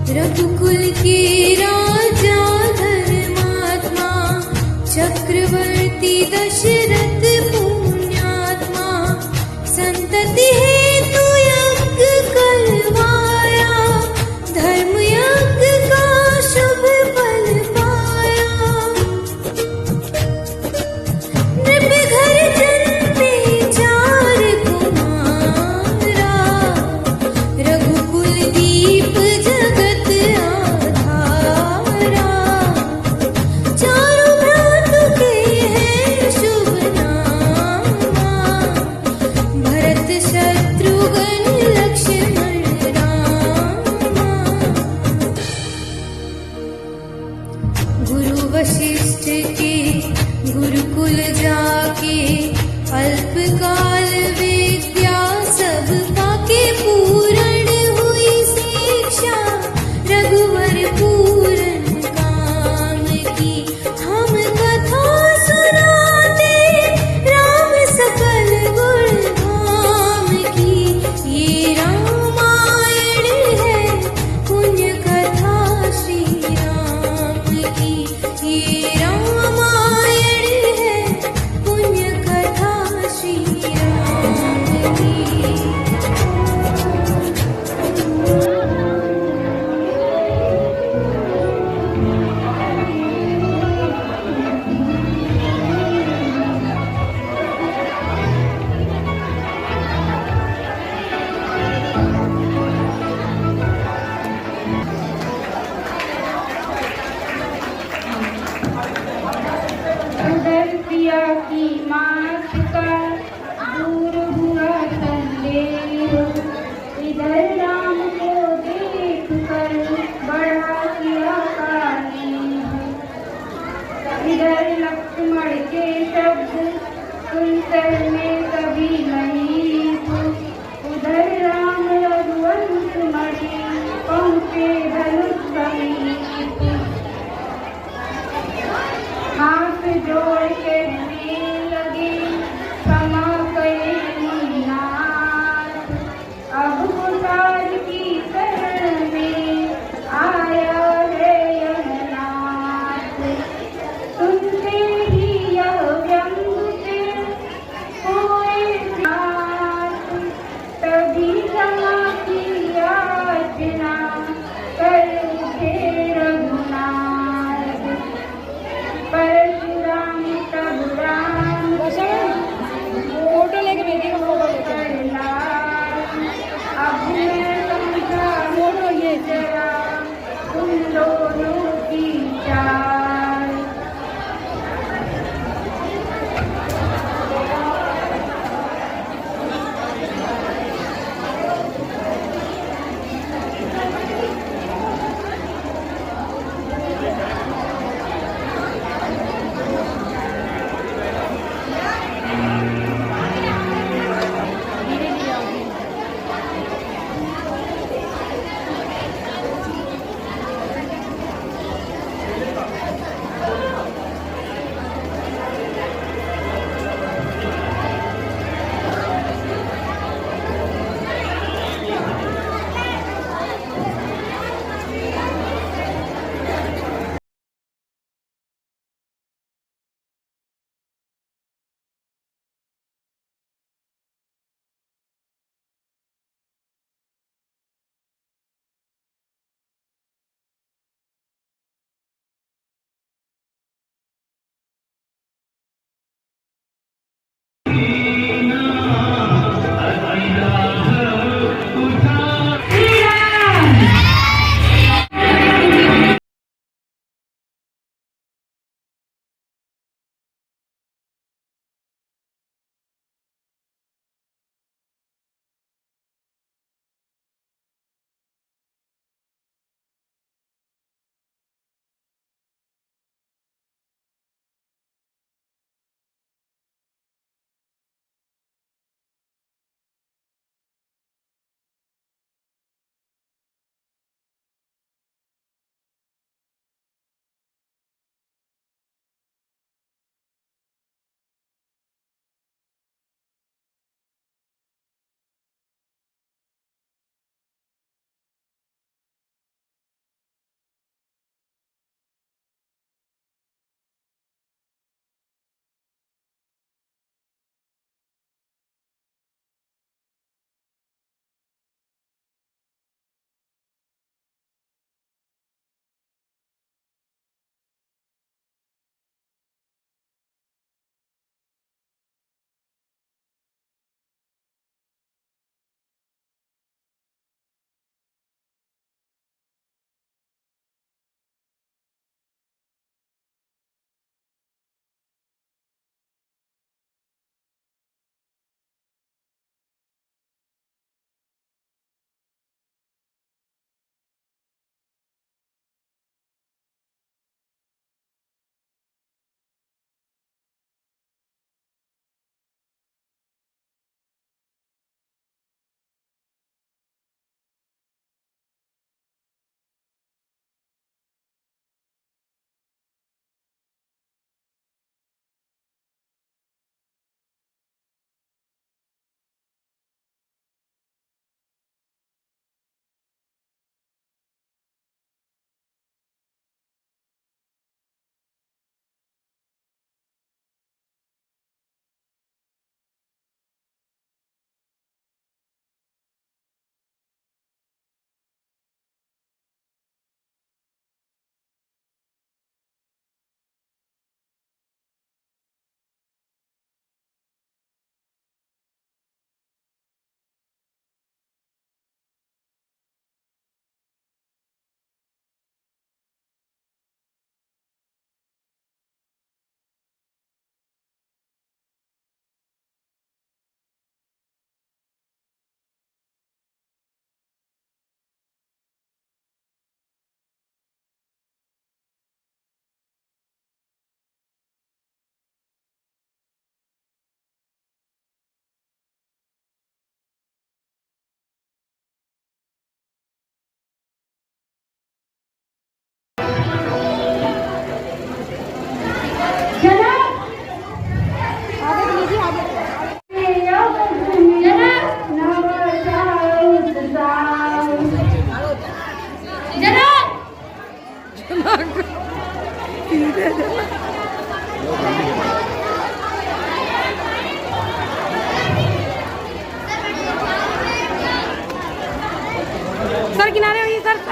रघुकुल के राजा धर्मात्मा चक्रवर्ती दशरथ पुण्यात्मा संतति हेतु यज्ञ करवाया धर्म यज्ञ का शुभ फल पाया। नृप घर जन्मे चार कुमारा रघुकुल दीप जगत आधारा। चारों भ्रातु के हैं शुभ नामा भरत शत्रुघ्न लक्ष्मण रामा। गुरु वशिष्ठ के गुरुकुल जाके अल्पकाल विद्या सब पाके पूर्ण हुई शिक्षा रघुवर पूर्ण काम की। हम कथा सुनाते राम सकल गुण धाम की। ये रामायण है पुण्य कथा श्री राम की। ये रामायण है पुण्य कथा श्री राम की।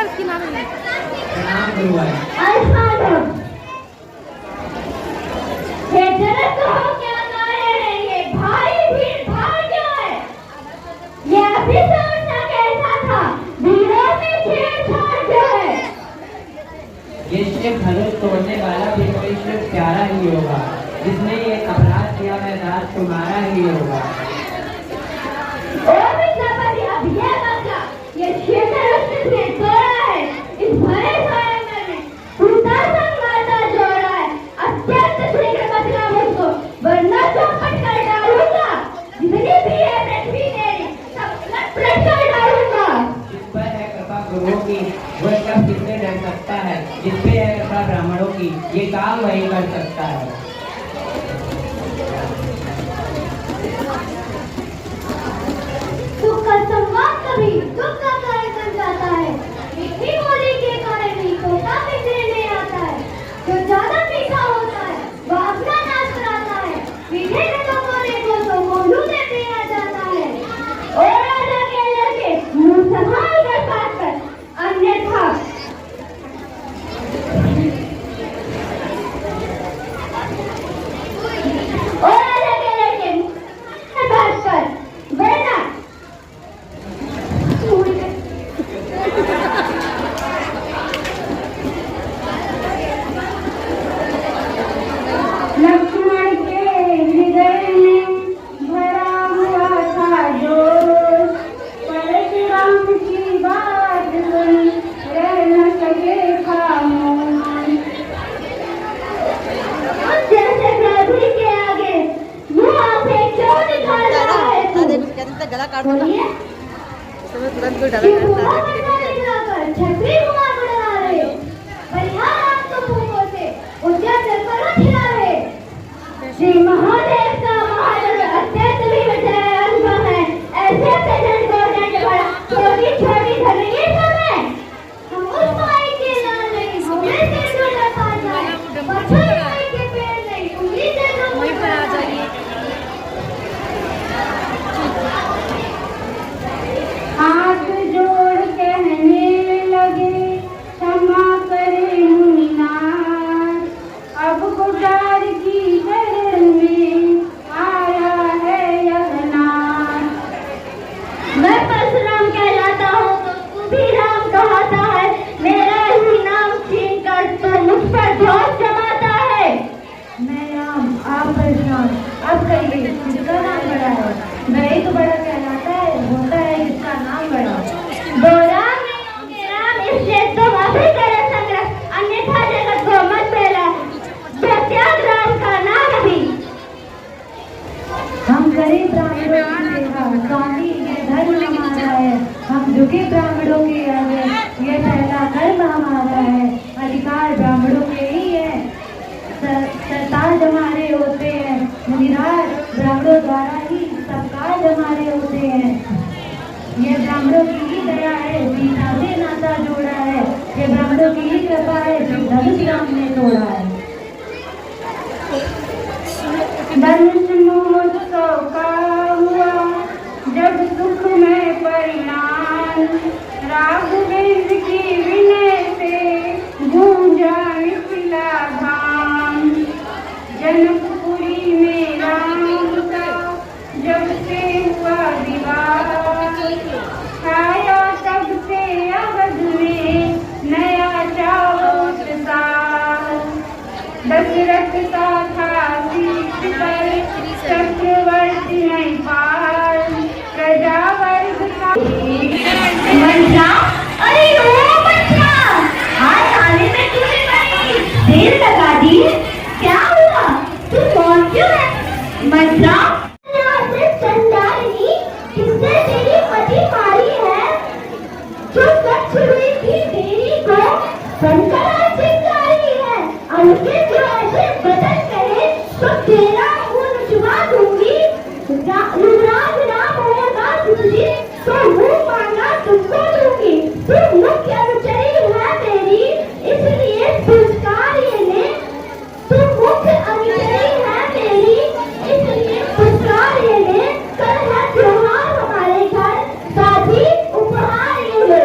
प्रणाम गुरुवर। ये जगत को क्या कारण है? ये भारी भीड़ भाड़ क्यों है? ये अभी सोचना कैसा था? भीड़ों में छेड़छाड़ क्यों है? ये शिव धनुष तोड़ने वाला भी कोई शिव प्यारा ही होगा, जिसने ये अपराध किया वह राज तुम्हारा ही होगा। और भी सबरी अब ये बचा, ये शिव धनुष ने तोड़ा है। इस भरे साये में टूटा संघाता जोड़ा है। अत्यंत शीघ्र बचना मुझको, वरना चौपट कर डालूंगा। जितनी भी है पृथ्वी मेरी, सब लट कर डालूंगा। जिस पर है कृपा गुरुओं की, वह सब किसने डर सकता है? जिस पे है कृपा ब्राह्मणों की, ये काम वही कर सकता है। सुख का संवाद कभी दुख का कारण बन जाता है। मीठी बोली के कारण ही तोता बिगड़े में आता है। जो ज्यादा मीठा होता है वह अपना नाश कराता है। मीठे में तो बोले को मोलू देते आ जाता है। और राजा के लड़के मुंह संभाल कर बात कर, अन्यथा और राजा के लड़के मुंह बात कर वरना लक्ष्मण के हृदय में भरा हुआ था जोश। परशुराम की बात सुन रह न सके खामोश। जैसे प्रभु के आगे मुंह आंखें क्यों दिखा रहा है तू? बोलिए छतरी हुआ बढ़ा रहे, परिहार आपको फूकों से ऊंचा जल पर उठा रहे। श्री महादेव का महाजन अत्यंत विजय अनुभव है। ऐसे जन को दंड बड़ा, छोटी छोटी धरनी समय हम उस माई के लाल नहीं, हमने से दूर पा जाए। पत्थर माई के पेड़ नहीं, उंगली से दूर वहीं पर आ जाइए। हाथ जोड़ कहने लगे क्षमा करे मुनिनाथ, अब गुजार की शरण में आया है यह नाथ। मैं परशुराम कहलाता हूँ तो तू भी राम कहता है। मेरा ही नाम छीन कर तो मुझ पर दोष जमाता है। मैं राम आप परशुराम, अब कहिए किसका नाम बड़ा है? वही तो बड़ा कहलाता है, होता है जिसका नाम बड़ा। दो राम नहीं होंगे राम, इसलिए तुम अभी करो संग्रह, अन्यथा जगत को मत फैला। प्रत्याग राम का नाम भी। हम गरीब ब्राह्मणों की सेवा, स्वामी ये धर्म हमारा है। हम झुके ब्राह्मणों के आगे, ये पहला कर्म हमारा है। अधिकार ब्राह्मणों के ही है, सरताज हमारे होते हैं। मुनिराज ब्राह्मणों द्वारा ही सब कार्य हमारे होते हैं। ये ब्राह्मणों की ही दया है, सीता से नाता जोड़ा है। ये ब्राह्मणों की ही कृपा है, जो धनुष राम ने तोड़ा है। धनुष महोत्सव का हुआ जब सुख में परिणाम, राघवेंद्र की विनय से गूंजा मिथिला धाम। जनकपुरी में राम का जब से हुआ विवाह, छाया तब से अवध में नया उत्साह। दशरथ का था शीश पर चक्रवर्ती नहीं पार, प्रजा वर्ग का मंत्रा। अरे ओ मंत्रा, आज आने में तूने बड़ी देर लगा दी, क्या हुआ? तू कौन क्यों है? मंत्रा चंडालिनी, किसने तेरी मति मारी है? जो सच हुई थी तेरी को बनकर चिंगारी है। उनके जो ऐसे बदल करे तो तेरा खून चुमा दूंगी। युवराज राम होगा तुझे तो मुंह मांगा तुमको दूंगी। तुम मुख्य अनुचरी है मेरी, इसलिए पुरस्कार ये ले। तुम मुख्य अनुचरी है मेरी, इसलिए पुरस्कार ये ले। कल है त्योहार हमारे घर, साथी उपहार ये लो।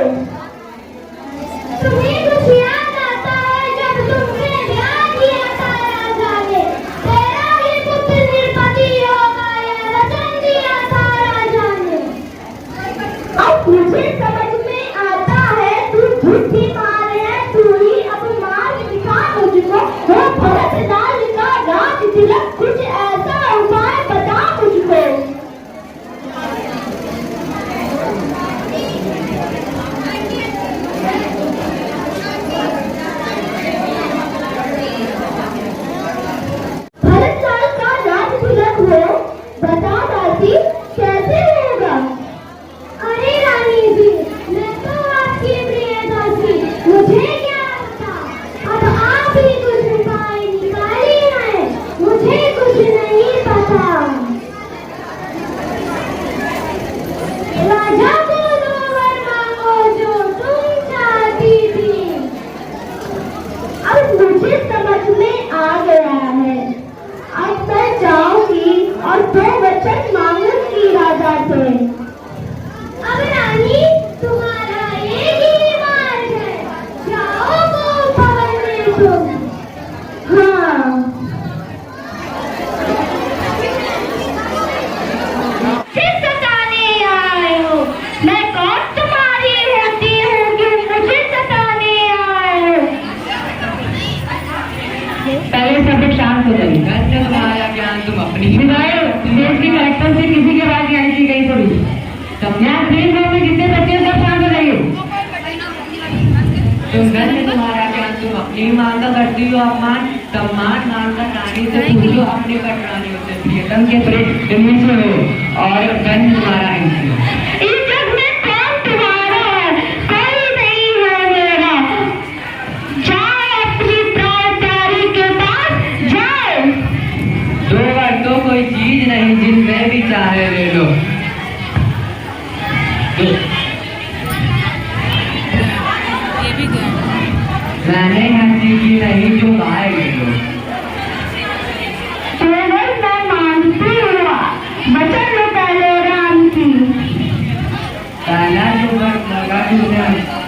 सिवाय देश के कलेक्टर से किसी के पास नहीं की गई थोड़ी। तब यहाँ प्लेन में जितने बच्चे हैं सब शांत रहिए। तुम गंज तुम्हारा क्या, तुम अपनी मां का करती हो अपमान, सम्मान मानकर नानी से पूछो अपने कटरानी से। प्रियतम के प्रेम में हो और गंज तुम्हारा है। इस जग में कौन तुम्हारा है, कोई नहीं है मेरा। जाओ अपनी प्राणप्यारी के पास जाओ। दो बार तो कोई चीज नहीं जिनमें भी चाहे ले लो। मैंने हंसी की नहीं जो गाय ले लो। केवल मैं मानती हुआ वचन में पहले राम की। पहला जो वर्ष लगा तुझे राम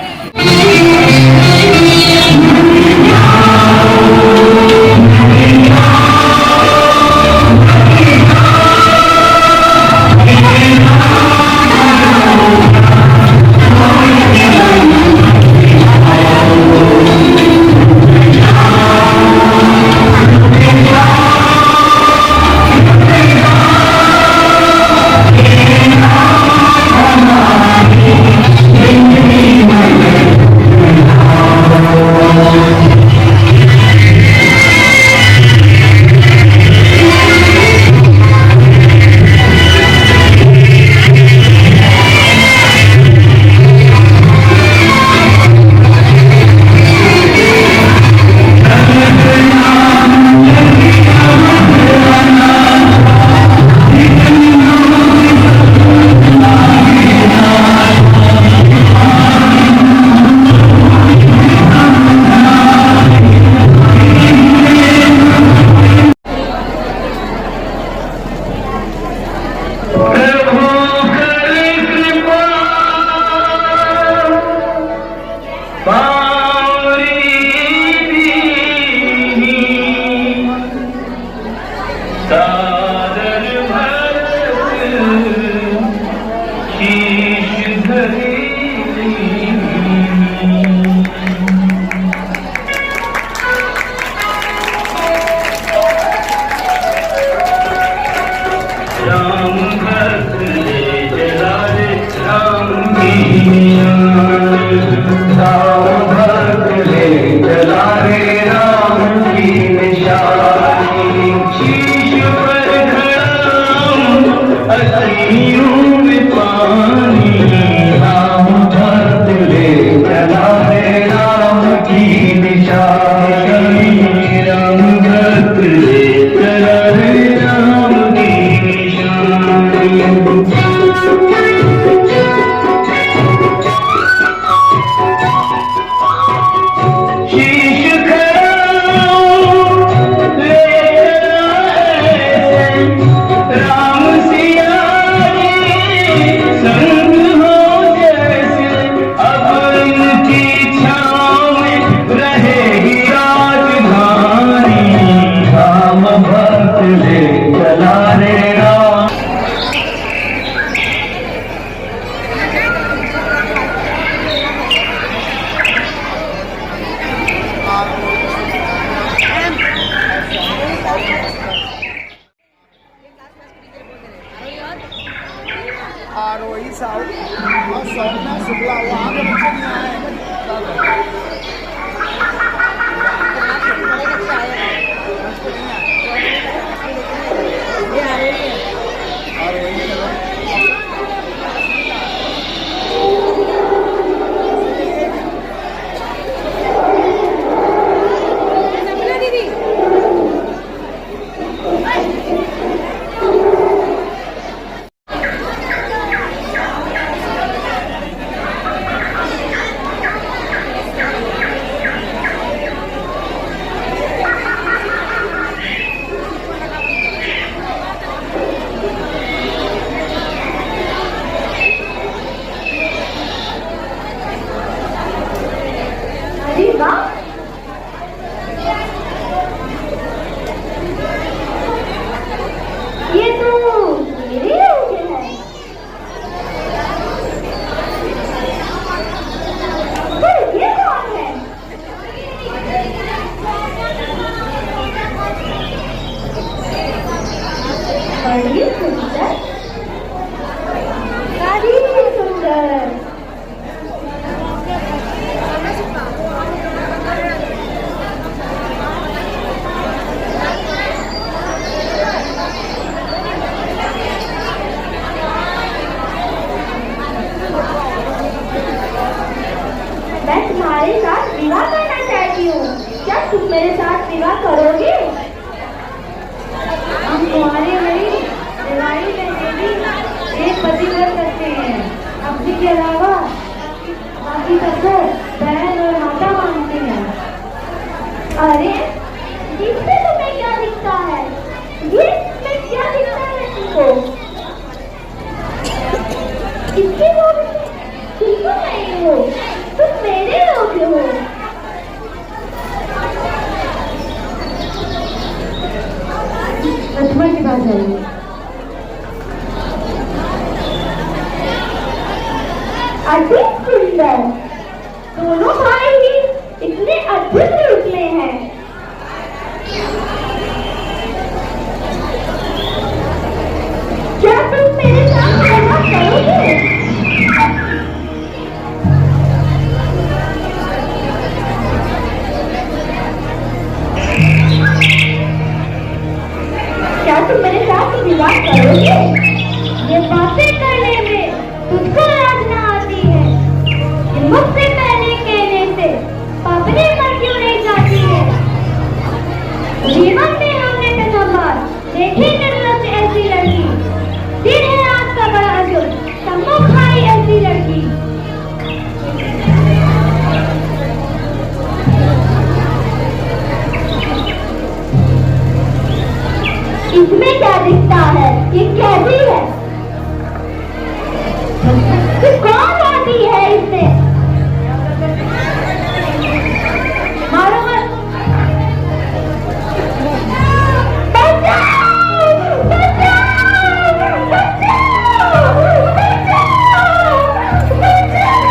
विवाह करना चाहती हूँ। क्या तुम मेरे साथ विवाह करोगे? हम तुम्हारे वही दिवाली में देवी एक पति कर सकते हैं। अपनी के अलावा बाकी सबको बहन और माता मानते हैं। अरे इससे तुम्हें क्या दिखता है? ये इसमें क्या दिखता है तुमको? इसके लोग बिल्कुल नहीं हो, तुम मेरे लोग हो। लक्ष्मण के पास जाइए। अति सुंदर, दोनों भाई ही इतने अद्भुत रूप में हैं। क्या तुम मेरे साथ विवाह करोगे? क्या तुम मेरे साथ विवाह करोगे? ये बातें करने में तुझको लाज ना आती है? ये मुझसे पहले कहने से अपने मन क्यों नहीं जाती है? जीवन में हमने प्रथम बार देखी जरूरत ऐसी लड़की, दिन है रात का बड़ा अजुल, सम्मुख आई ऐसी लड़की। इसमें क्या दिखता है? ये कैसी है? ये कौन आती है इसमें? मारो मत। बचाओ! बचाओ! बचाओ! बचाओ! बचाओ!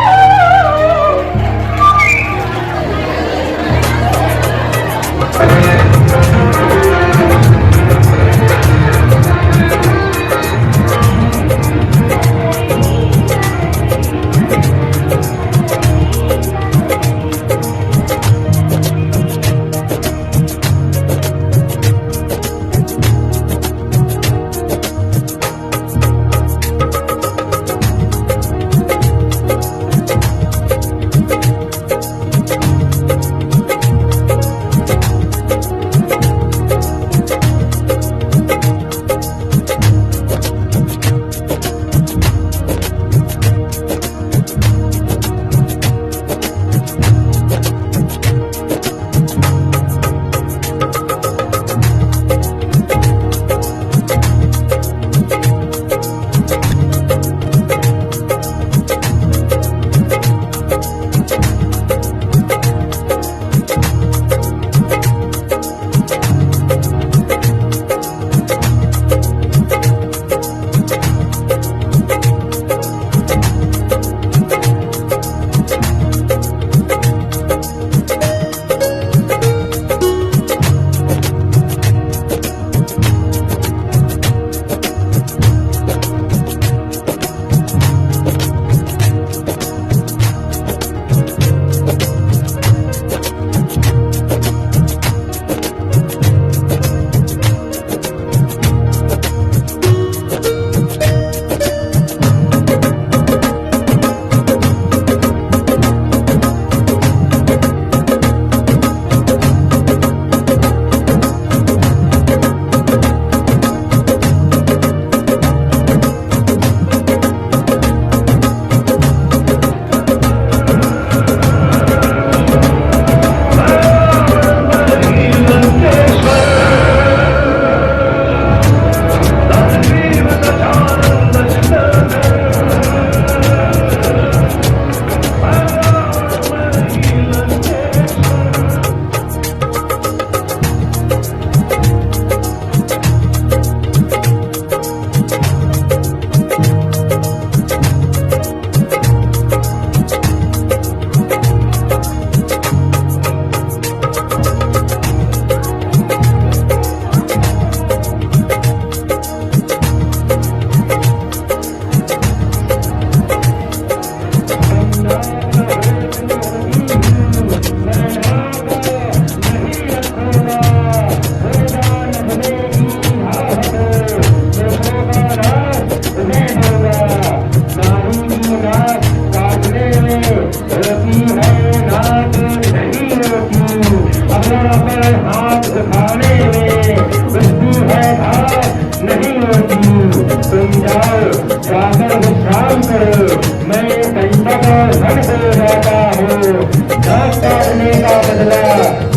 का बदला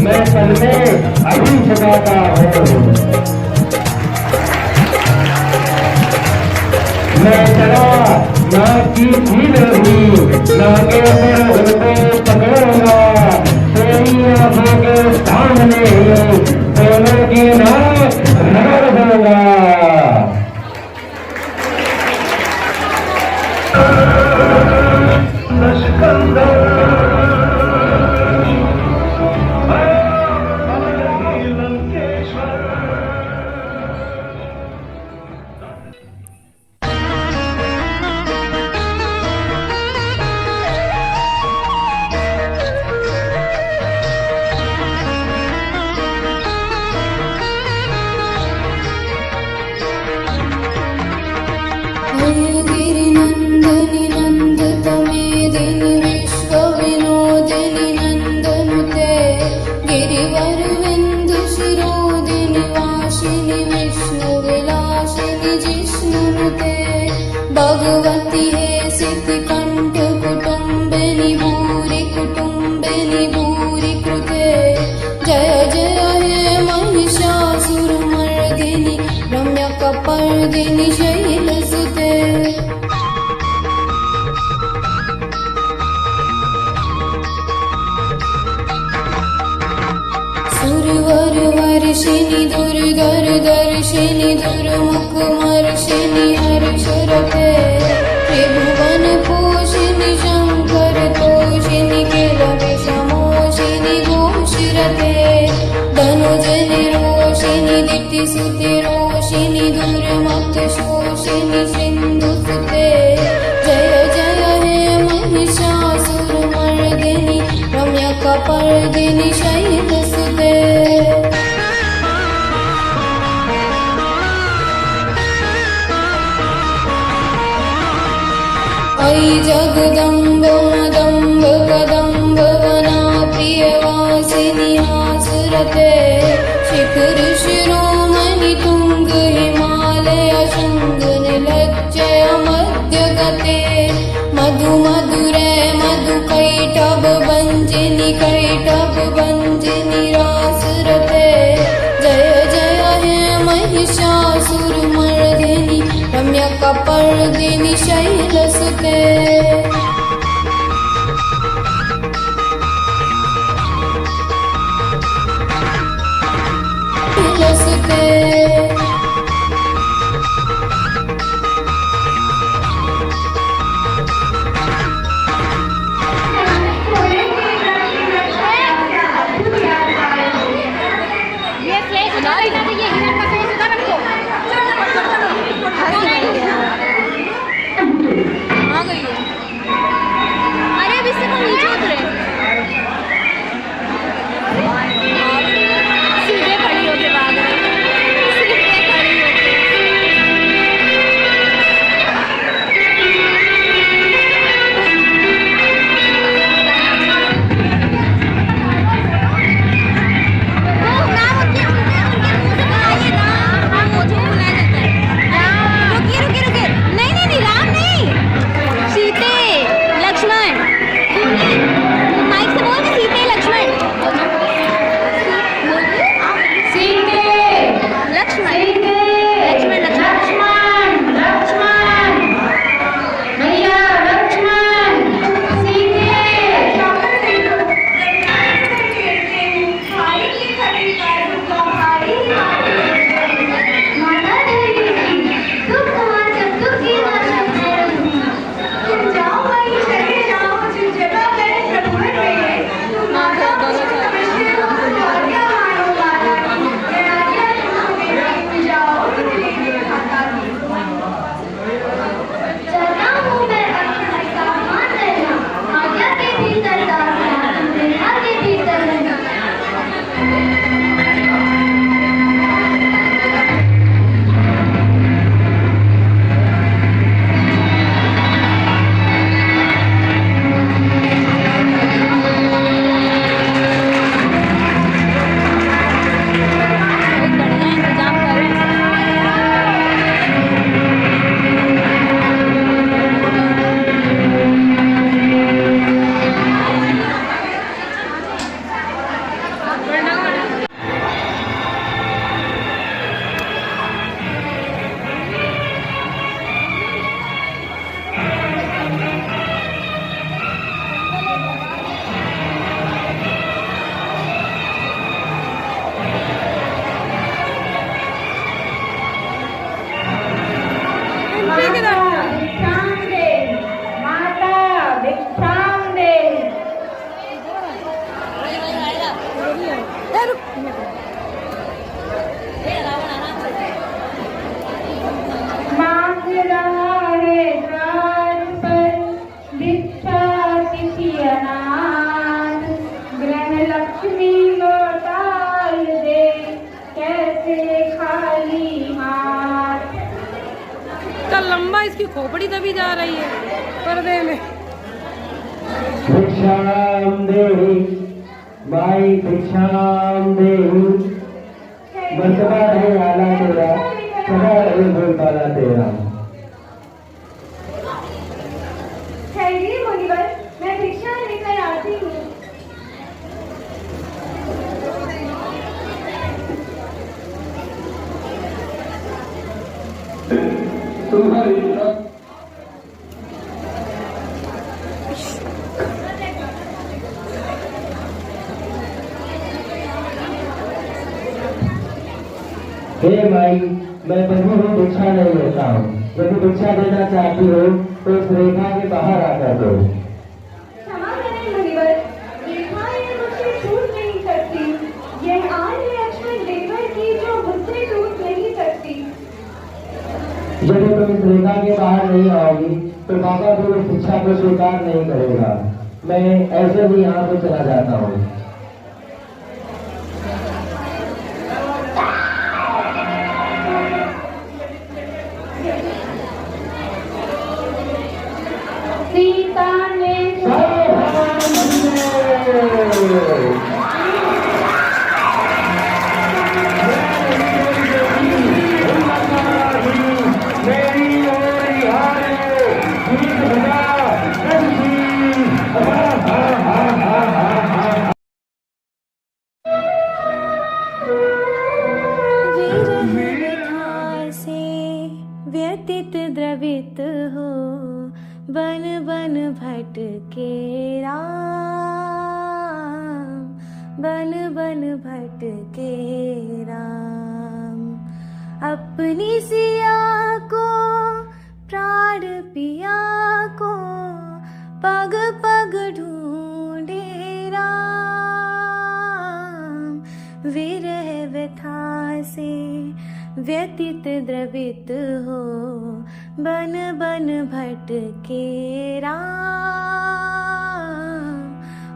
मैं पल में अभी चुकाता हूँ। मैं चला ना की भीड़ हुई ना के फिर उनको पकड़ूंगा, तेरी आंखों के सामने दोनों की नाक रगड़ दूंगा। गिरिनन्दनि नन्दतमेदिनि विश्वविनोदिनि नन्दनुते गिरिवरविन्दु शिरोदिनि वासिनि विष्णुविलासिनि जिष्णुनुते भगवति हे सिद्धिकण्ठ कुटुम्बिनि भूरि कुटुम्बिनि भूरि कृते जय जय हे महिषासुरमर्दिनि रम्यकपर्दिनि शैलसुते। सुरवर वर्षिणि दुर्धर दर्शिनि दुर्मुखमर्षिणि हर्षरते त्रिभुवन पोषिणि शङ्कर तोषिणि किल विषमोषिणि घोषिरते धनुजनि रोषिणि दितिसुते रोषिणि दुर्मत शोषिणि सिन्धुसुते जय जय हे महिषासुरमर्दिनि रम्यकपर्दिनि शैलसुते। अयि जगदम्ब मदम्ब कदम्ब वना प्रियवासिनि हासुरते शिखर शिरोमणि तुंग हिमालय शृंग निलज्जय मध्यगते मधु मधुरे मधु कैटभ भञ्जिनि रासरते जय जय हे महिषासुरमर्दिनि रम्यकपर्दिनि शैलसुते। सीधे खड़ी होके भाग रही भिक्षां दे, माता भिक्षां दे। मांग रहा है द्वार पर भिक्षा तिथि अनाथ, ग्रह लक्ष्मी लौटाल दे कैसे खाली हाथ। का लंबा इसकी खोपड़ी दबी जा रही है पर्दे में। भिक्षाम देहि माई भिक्षाम देहि बसवा है आला तेरा सदा रहे बोलबाला तेरा। ठहरिए मुनिवर, मैं भिक्षा लेकर आती हूँ। तुम्हारी हे माई, मैं प्रभु हूँ, भिक्षा नहीं लेता हूँ। यदि भिक्षा देना चाहती हो तो इस रेखा के बाहर आकर दो। क्षमा करें मुनिवर, रेखाएं मुझसे टूट नहीं सकती। यह आर्य लक्ष्मण देवर की जो मुझसे टूट नहीं सकती। यदि तुम इस रेखा के बाहर नहीं आओगी तो बाबा भी उस शिक्षा को स्वीकार नहीं करेगा। मैं ऐसे भी यहाँ से चला जाता हूँ। सीता ने व्यतीत द्रवित हो बन बन भटके राम, बन बन भटके राम। अपनी सिया को प्राण पिया को पग पग ढूंढे राम। विरह व्यथा से व्यतीत द्रवित हो बन बन भटके राम,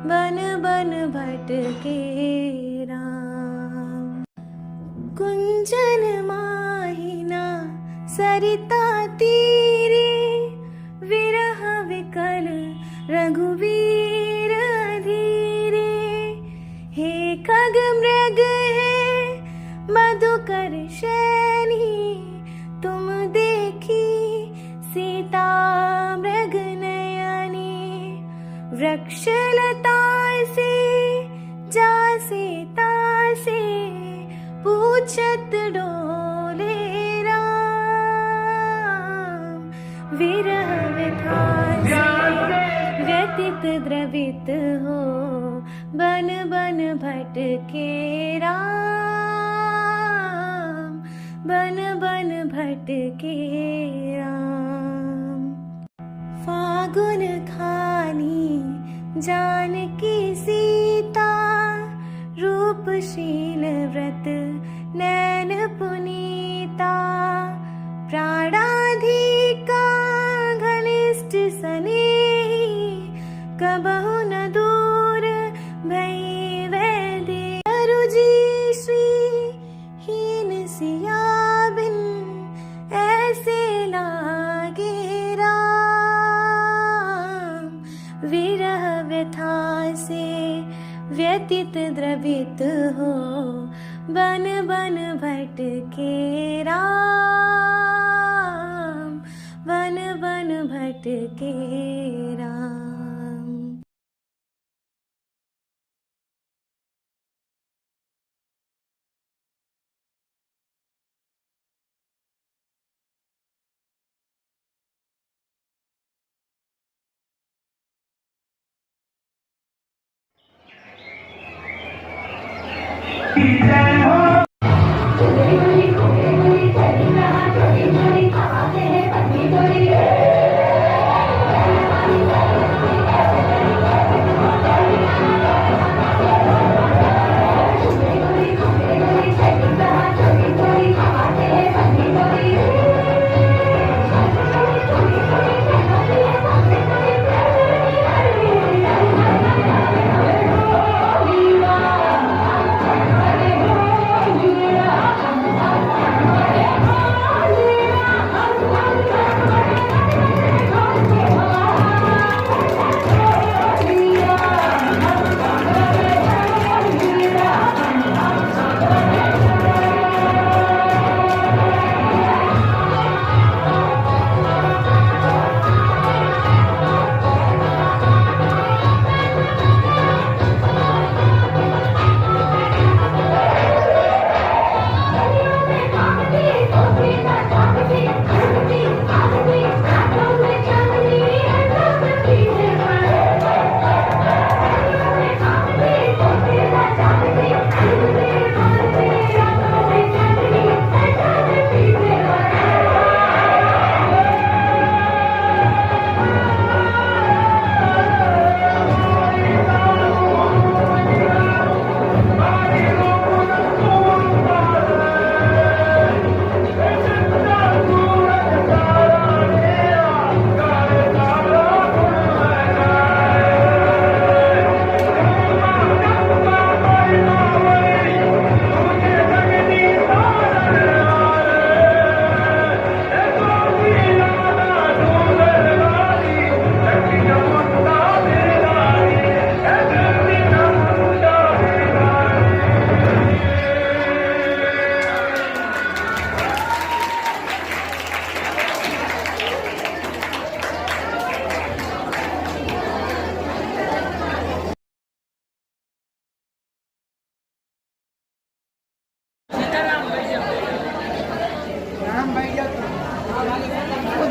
बन बन भटके राम। कुंजन माहिना सरिता तीरे विरह विकल रघुवीर धीरे। हे खग मृग है मधुकर शैनी, तुम देखी सीता मृग नयनी। वृक्ष लता से जासे तासे पूछत डोले राम। विरह व्यथा से व्यतीत द्रवित हो बन बन भटके राम, बन बन भटके राम। फागुन खानी जानकी सीता, रूपशील व्रत नैन पुनीता। प्राणाधिका घनिष्ठ स्नेही, कबहु न दूर भई वैदे। अरुजी श्री हीन सिया बिन ऐसे लागे राम। विरह व्यथा से व्यतीत द्रवित हो बन बन भटके राम, बन बन भटके राम।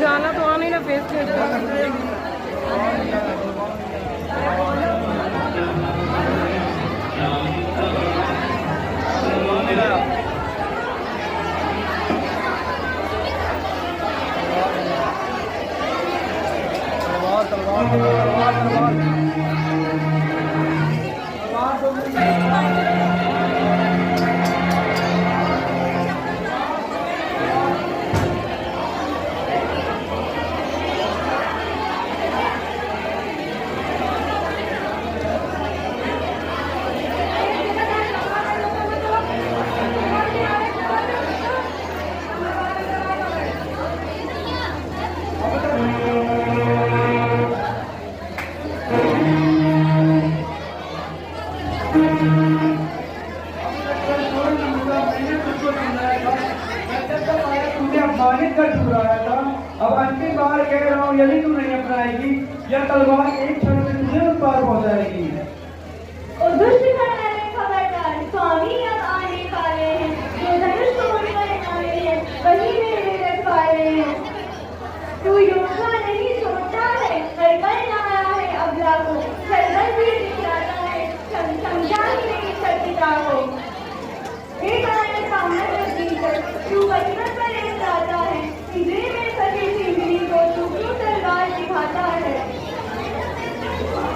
जाना तो आने ना फेस अपमानित कर चुराया था। अब अंतिम बार कह रहा हूँ, यदि तू नहीं अपनाएगी यह तलवार एक क्षण में तुझे उस पार पहुंचाएगी। और दुष्ट घराने खबरदार, स्वामी अब आने वाले हैं। जो धनुष तोड़कर आए हैं वही मेरे रखवाले हैं। तू योद्धा नहीं छोड़ता है, कर लाया है अबला को, सरवर भी दिखलाता है, समझा ही नहीं सकिता को। एक आने सामने जीकर तू बचपन पर एक जाता है, पिंजरे में सजी सिंदरी को तू क्यों तलवार दिखाता है।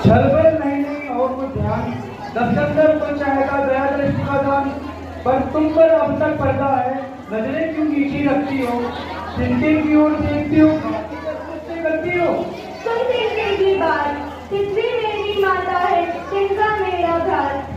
छलबल नहीं और कुछ ध्यान, दशकंदर तो चाहेगा दया दृष्टि का दान, पर तुम पर अब तक पर्दा है, नजरें क्यों नीची रखती हो, जिनके की ओर देखती हो करती हो। सुनती मेरी बात, पृथ्वी मेरी माता है, तिनका मेरा घाट।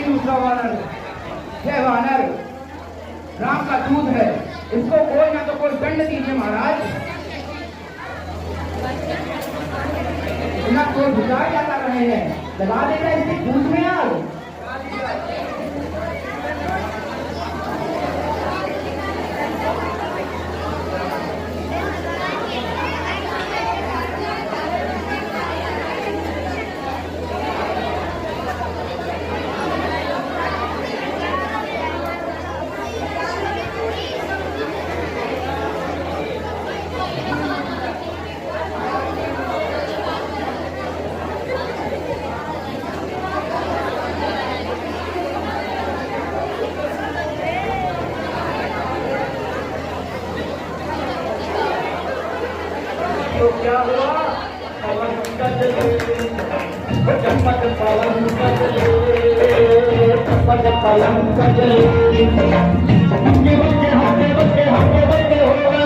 दूसरा वानर है वानर राम का दूध है, इसको कोई ना तो कोई दंड दीजिए महाराज। ना कोई विचार क्या कर रहे हैं, लगा देगा इसके दूध में आग। तो क्या हुआ, पवन चले, चम्पक पवन चले, चम्पक पवन चले, हम्के बच्चे हम्के बच्चे हम्के बच्चे हो गए।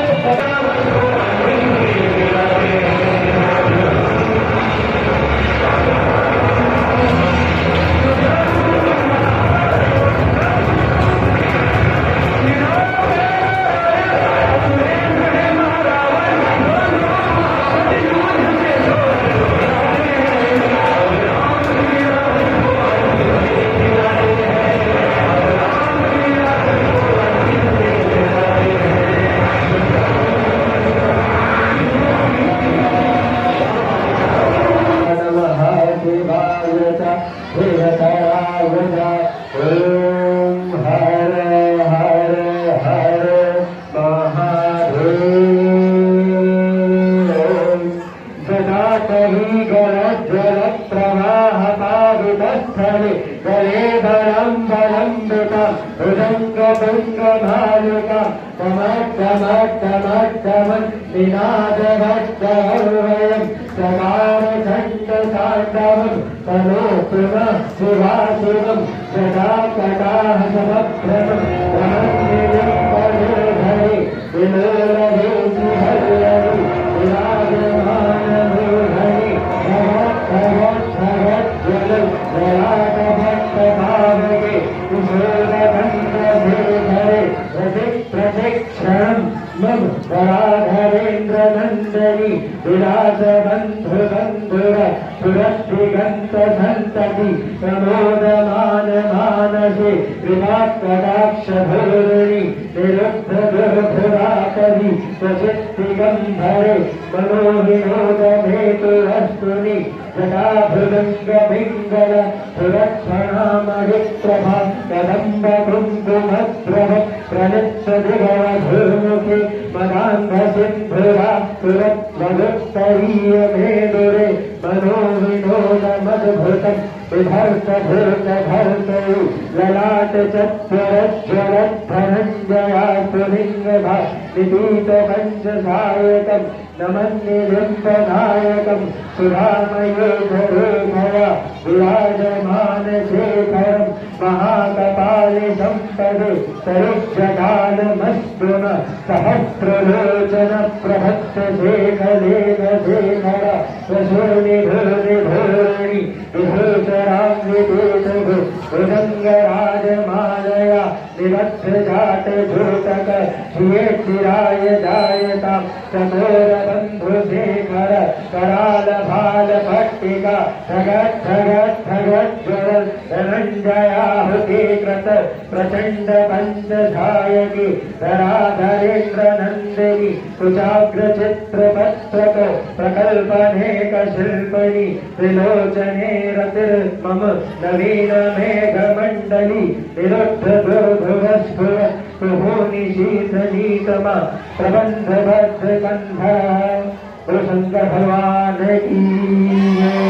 मदान्ध सिन्धुरा सुरत्वदुत्तरीय मेदुरे मनो विनोदमद्भुतम् विभर्त भूत भर्तौ ललाट चत्वरज्वरद्धनञ्जया पुलिङ्गभा विदीत पञ्चसायकम् नमन्निलिम्बनायकम् सुधामयोधरोधया विराजमानशेखरम् महाकपालिसम्पदे सरुज्जटालमस्तुन सहस्रलोचन प्रभक्तशेखलेखशेखर वशोनिभूनिभूनि विभूषराङ्गितेतुः भुजङ्गराजमालया निबद्धजाटभूतक श्रियेक्षिराय जायताम् चकोरबन्धुशेखर करालभालभट्टिका ठगज्ज्वल धनञ्जयाहुतीकृत प्रचण्ड पञ्चधायकि धराधरेन्द्रनन्दिनि कुचाग्रचित्रपत्रक प्रकल्पनेकशिल्पनि त्रिलोचने रतिर्मम नवीन मेघमण्डली निरुद्धभुवस्फुर कुहूनि शीतनीतमा प्रबन्धबद्धकन्धः बोलो शंकर भगवान की जय।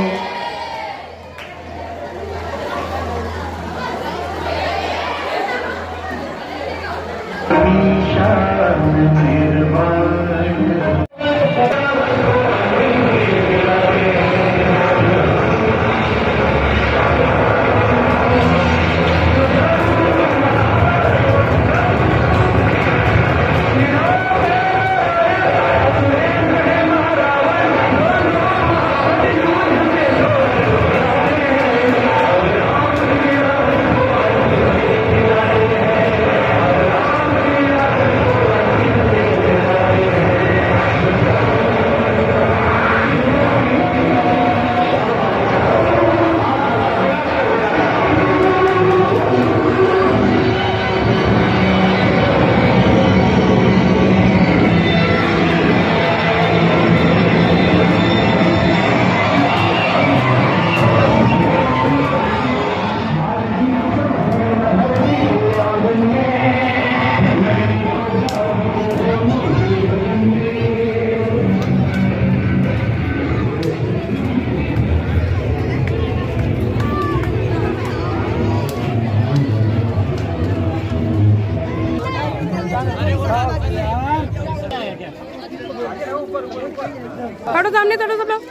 थोड़ा सामने थोड़ा सब लोग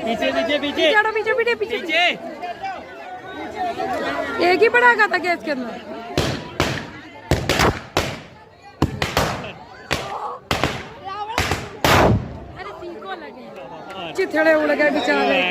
पीछे पीछे पीछे पीछे पीछे पीछे एक ही पड़ाका था गैस के अंदर। चिथड़े उड़ गए बेचारे।